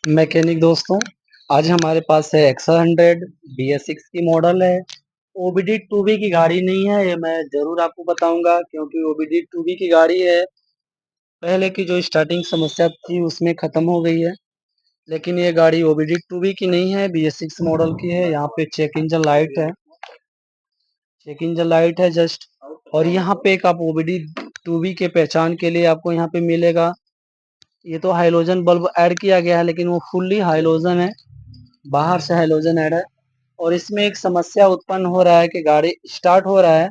Mechanic दोस्तों, आज हमारे पास है एक्सा 100 BS6 की मॉडल है। OBD 2B की गाड़ी नहीं है, ये मैं ज़रूर आपको बताऊंगा क्योंकि OBD 2B की गाड़ी है। पहले की जो स्टार्टिंग समस्या थी उसमें ख़त्म हो गई है, लेकिन ये गाड़ी OBD 2B की नहीं है, BS6 मॉडल की है। यहाँ पे चेक इंजन लाइट है, जस्ट। और यहाँ पे एक आप OBD 2B के पहचान के लिए आपको यहाँ पे मिलेगा। ये तो हाइलोजन बल्ब ऐड किया गया है, लेकिन वो फुल्ली हाइलोजन है, बाहर से हाइलोजन ऐड है। और इसमें एक समस्या उत्पन्न हो रहा है कि गाड़ी स्टार्ट हो रहा है,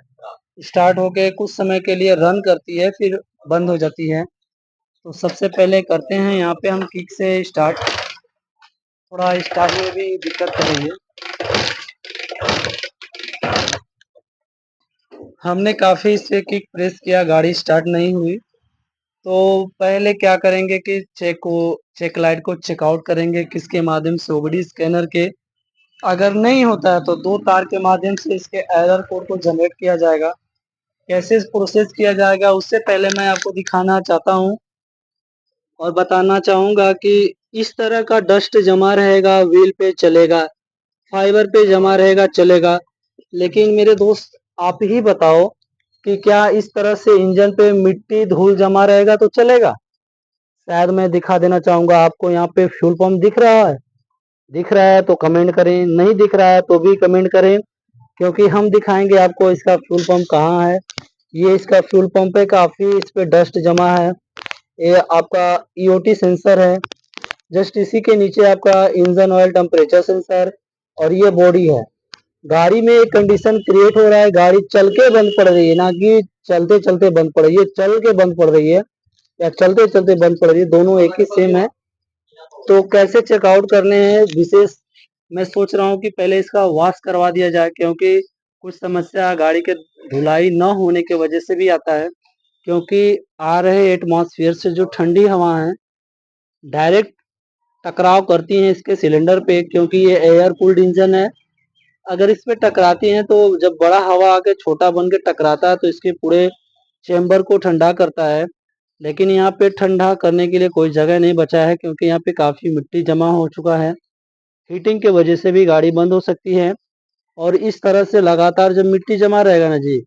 स्टार्ट होके कुछ समय के लिए रन करती है, फिर बंद हो जाती है। तो सबसे पहले करते हैं यहाँ पे हम किक से स्टार्ट। थोड़ा स्टार्ट में भी दिक्कत कर रही है। हमने काफ़ी इस पे किक प्रेस किया, गाड़ी स्टार्ट नहीं हुई। तो पहले क्या करेंगे कि चेक लाइट को चेकआउट करेंगे, किसके माध्यम से? OBD स्कैनर के। अगर नहीं होता है तो 2 तार के माध्यम से इसके एरर कोड को जनरेट किया जाएगा। कैसे प्रोसेस किया जाएगा उससे पहले मैं आपको दिखाना चाहता हूँ और बताना चाहूँगा कि इस तरह का डस्ट जमा रहेगा व्हील पे चलेगा, फाइबर पे जमा रहेगा चलेगा, लेकिन मेरे दोस्त आप ही बताओ कि क्या इस तरह से इंजन पे मिट्टी धूल जमा रहेगा तो चलेगा? शायद मैं दिखा देना चाहूँगा आपको। यहाँ पे फ्यूल पंप दिख रहा है? दिख रहा है तो कमेंट करें, नहीं दिख रहा है तो भी कमेंट करें, क्योंकि हम दिखाएंगे आपको इसका फ्यूल पंप कहाँ है। ये इसका फ्यूल पंप है, काफ़ी इस पे डस्ट जमा है। ये आपका EOT सेंसर है, जस्ट इसी के नीचे आपका इंजन ऑयल टेम्परेचर सेंसर, और ये बॉडी है। गाड़ी में एक कंडीशन क्रिएट हो रहा है, गाड़ी चल के बंद पड़ रही है, ना कि चलते चलते बंद पड़ रही है। चल के बंद पड़ रही है या चलते चलते बंद पड़ रही है, दोनों एक ही सेम है। तो कैसे चेकआउट करने हैं विशेष, मैं सोच रहा हूँ कि पहले इसका वॉश करवा दिया जाए, क्योंकि कुछ समस्या गाड़ी के धुलाई न होने की वजह से भी आता है। क्योंकि आ रहे एटमॉस्फेयर से जो ठंडी हवा है डायरेक्ट टकराव करती हैं इसके सिलेंडर पे, क्योंकि ये एयर कूल्ड इंजन है। अगर इस पे टकराती हैं तो जब बड़ा हवा आके छोटा बन के टकराता है तो इसके पूरे चेंबर को ठंडा करता है। लेकिन यहाँ पे ठंडा करने के लिए कोई जगह नहीं बचा है, क्योंकि यहाँ पे काफ़ी मिट्टी जमा हो चुका है। हीटिंग के वजह से भी गाड़ी बंद हो सकती है। और इस तरह से लगातार जब मिट्टी जमा रहेगा ना जी,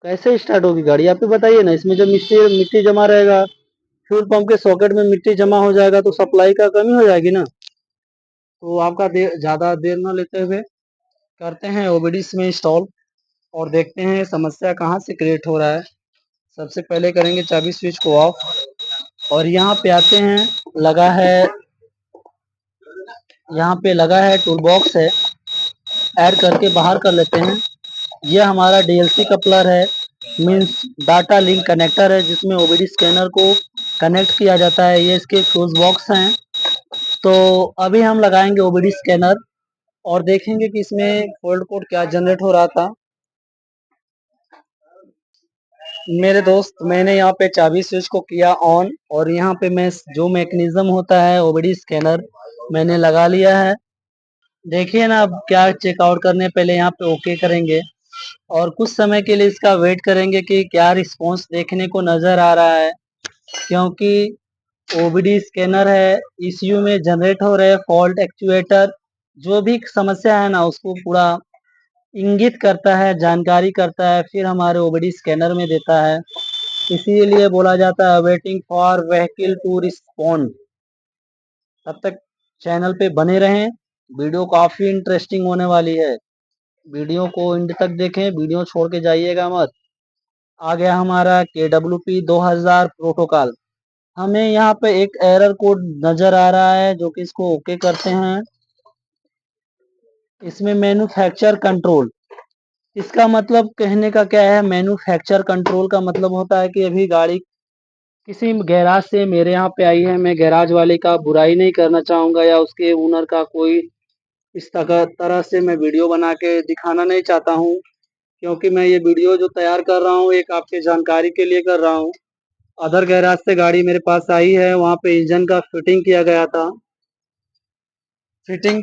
कैसे स्टार्ट होगी गाड़ी? आप ही बताइए ना। इसमें जब मिट्टी मिट्टी जमा रहेगा, फ्यूल पंप के सॉकेट में मिट्टी जमा हो जाएगा तो सप्लाई का कमी हो जाएगी ना। तो आपका ज़्यादा देर न लेते हुए करते हैं OBD में इंस्टॉल और देखते हैं समस्या कहाँ से क्रिएट हो रहा है। सबसे पहले करेंगे चाबी स्विच को ऑफ, और यहाँ पे आते हैं, लगा है, यहाँ पे लगा है टूल बॉक्स है, ऐड करके बाहर कर लेते हैं। ये हमारा DLC कपलर है, मीन्स डाटा लिंक कनेक्टर है, जिसमें OBD स्कैनर को कनेक्ट किया जाता है। ये इसके फ्यूज बॉक्स हैं। तो अभी हम लगाएंगे OBD स्कैनर और देखेंगे कि इसमें फॉल्ट कोड क्या जनरेट हो रहा था। मेरे दोस्त, मैंने यहाँ पे चाबी स्विच को किया ऑन, और यहाँ पे मैं जो मैकेनिज्म होता है OBD स्कैनर मैंने लगा लिया है। देखिए ना, अब क्या चेकआउट करने पहले यहाँ पे ओके करेंगे और कुछ समय के लिए इसका वेट करेंगे कि क्या रिस्पॉन्स देखने को नज़र आ रहा है। क्योंकि OBD स्कैनर है, ECU में जनरेट हो रहे फॉल्ट एक्चुएटर जो भी समस्या है ना उसको पूरा इंगित करता है, जानकारी करता है, फिर हमारे OBD स्कैनर में देता है। इसीलिए बोला जाता है waiting for vehicle to respond. तब तक चैनल पे बने रहें, वीडियो काफ़ी इंटरेस्टिंग होने वाली है। वीडियो को एंड तक देखें, वीडियो छोड़ के जाइएगा मत। आ गया हमारा KWP 2000 प्रोटोकॉल। हमें यहाँ पे एक एरर कोड नज़र आ रहा है, जो कि इसको ओके करते हैं। इसमें मैन्युफैक्चर कंट्रोल, इसका मतलब कहने का क्या है? मैन्युफैक्चर कंट्रोल का मतलब होता है कि अभी गाड़ी किसी गैराज से मेरे यहाँ पे आई है। मैं गैराज वाले का बुराई नहीं करना चाहूँगा या उसके ओनर का कोई इस तरह से मैं वीडियो बना के दिखाना नहीं चाहता हूँ, क्योंकि मैं ये वीडियो जो तैयार कर रहा हूँ एक आपके जानकारी के लिए कर रहा हूँ। अदर गैराज से गाड़ी मेरे पास आई है, वहाँ पे इंजन का फिटिंग किया गया था। फिटिंग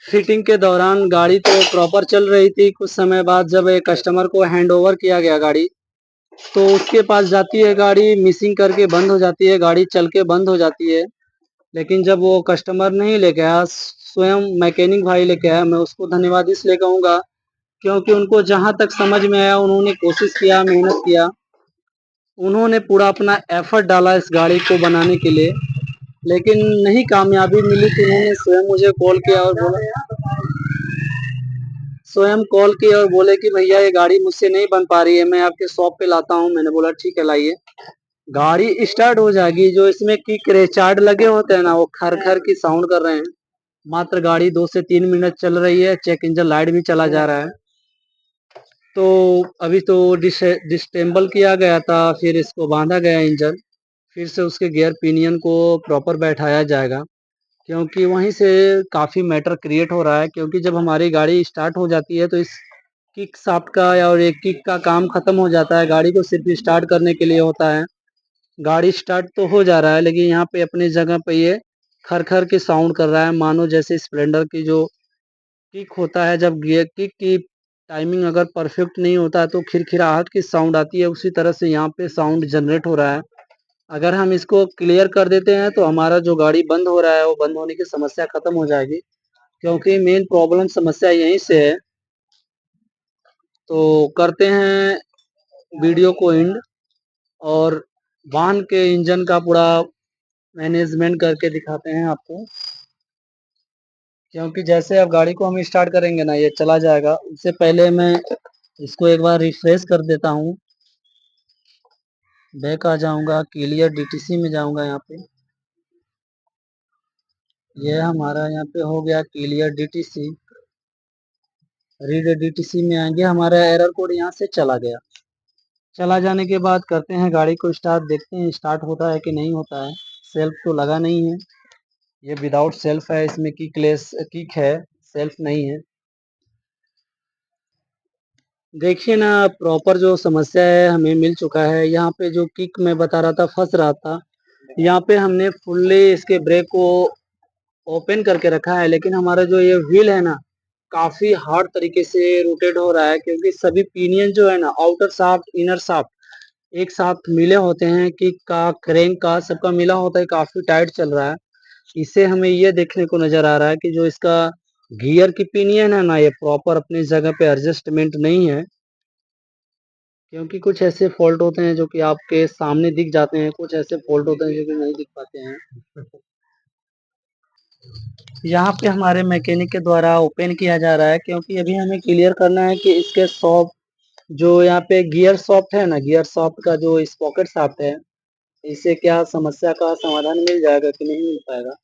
फिटिंग के दौरान गाड़ी तो प्रॉपर चल रही थी। कुछ समय बाद जब एक कस्टमर को हैंड ओवर किया गया गाड़ी, तो उसके पास जाती है गाड़ी, मिसिंग करके बंद हो जाती है, गाड़ी चल के बंद हो जाती है। लेकिन जब वो कस्टमर नहीं लेके आया, स्वयं मैकेनिक भाई लेके आया, मैं उसको धन्यवाद इसलिए कहूँगा क्योंकि उनको जहाँ तक समझ में आया उन्होंने कोशिश किया, मेहनत किया, उन्होंने पूरा अपना एफर्ट डाला इस गाड़ी को बनाने के लिए, लेकिन नहीं कामयाबी मिली तो उन्होंने स्वयं मुझे कॉल किया और बोले कि भैया ये गाड़ी मुझसे नहीं बन पा रही है, मैं आपके शॉप पे लाता हूँ। मैंने बोला ठीक है लाइए। गाड़ी स्टार्ट हो जाएगी, जो इसमें किक रेचार्ड लगे होते हैं ना, वो खर खर की साउंड कर रहे हैं। मात्र गाड़ी 2 से 3 मिनट चल रही है, चेक इंजन लाइट भी चला जा रहा है। तो अभी तो डिसेंबल किया गया था, फिर इसको बांधा गया इंजन, फिर से उसके गियर पिनियन को प्रॉपर बैठाया जाएगा, क्योंकि वहीं से काफ़ी मैटर क्रिएट हो रहा है। क्योंकि जब हमारी गाड़ी स्टार्ट हो जाती है तो इस किक शाफ्ट का या और एक किक का काम खत्म हो जाता है, गाड़ी को सिर्फ स्टार्ट करने के लिए होता है। गाड़ी स्टार्ट तो हो जा रहा है, लेकिन यहाँ पे अपनी जगह पे ये खर खर की साउंड कर रहा है, मानो जैसे स्प्लेंडर की जो किक होता है, जब गियर किक की टाइमिंग अगर परफेक्ट नहीं होता है तो खिरखिराहट की साउंड आती है, उसी तरह से यहाँ पे साउंड जनरेट हो रहा है। अगर हम इसको क्लियर कर देते हैं तो हमारा जो गाड़ी बंद हो रहा है वो बंद होने की समस्या खत्म हो जाएगी, क्योंकि मेन प्रॉब्लम समस्या यहीं से है। तो करते हैं वीडियो को एंड, और वाहन के इंजन का पूरा मैनेजमेंट करके दिखाते हैं आपको। क्योंकि जैसे अब गाड़ी को हम स्टार्ट करेंगे ना, ये चला जाएगा। उससे पहले मैं इसको एक बार रिफ्रेश कर देता हूँ। बैक आ जाऊंगा, क्लियर डीटीसी में जाऊंगा। यहाँ पे ये हमारा यहाँ पे हो गया क्लियर डीटीसी। रीड डीटीसी में आएंगे, हमारा एरर कोड यहाँ से चला गया। चला जाने के बाद करते हैं गाड़ी को स्टार्ट, देखते हैं स्टार्ट होता है कि नहीं होता है। सेल्फ तो लगा नहीं है, ये विदाउट सेल्फ है, इसमें किक है, सेल्फ नहीं है। देखिए ना, प्रॉपर जो समस्या है हमें मिल चुका है। यहाँ पे जो किक मैं बता रहा था फंस रहा था, यहाँ पे हमने फुल्ली इसके ब्रेक को ओपन करके रखा है, लेकिन हमारा जो ये व्हील है ना, काफी हार्ड तरीके से रोटेट हो रहा है, क्योंकि सभी पिनियन जो है ना, आउटर शाफ्ट इनर शाफ्ट एक साथ मिले होते हैं। किक का क्रैंक का सबका मिला होता है, काफी टाइट चल रहा है। इससे हमें ये देखने को नजर आ रहा है कि जो इसका गियर की पिनियन है ना, ये प्रॉपर अपनी जगह पे एडजस्टमेंट नहीं है। क्योंकि कुछ ऐसे फॉल्ट होते हैं जो कि आपके सामने दिख जाते हैं, कुछ ऐसे फॉल्ट होते हैं जो कि नहीं दिख पाते हैं। यहाँ पे हमारे मैकेनिक के द्वारा ओपन किया जा रहा है, क्योंकि अभी हमें क्लियर करना है कि इसके सॉफ्ट जो यहाँ पे गियर सॉफ्ट है ना, गियर सॉफ्ट का जो स्पॉकेट शाफ्ट है, इससे क्या समस्या का समाधान मिल जाएगा कि नहीं मिल पाएगा।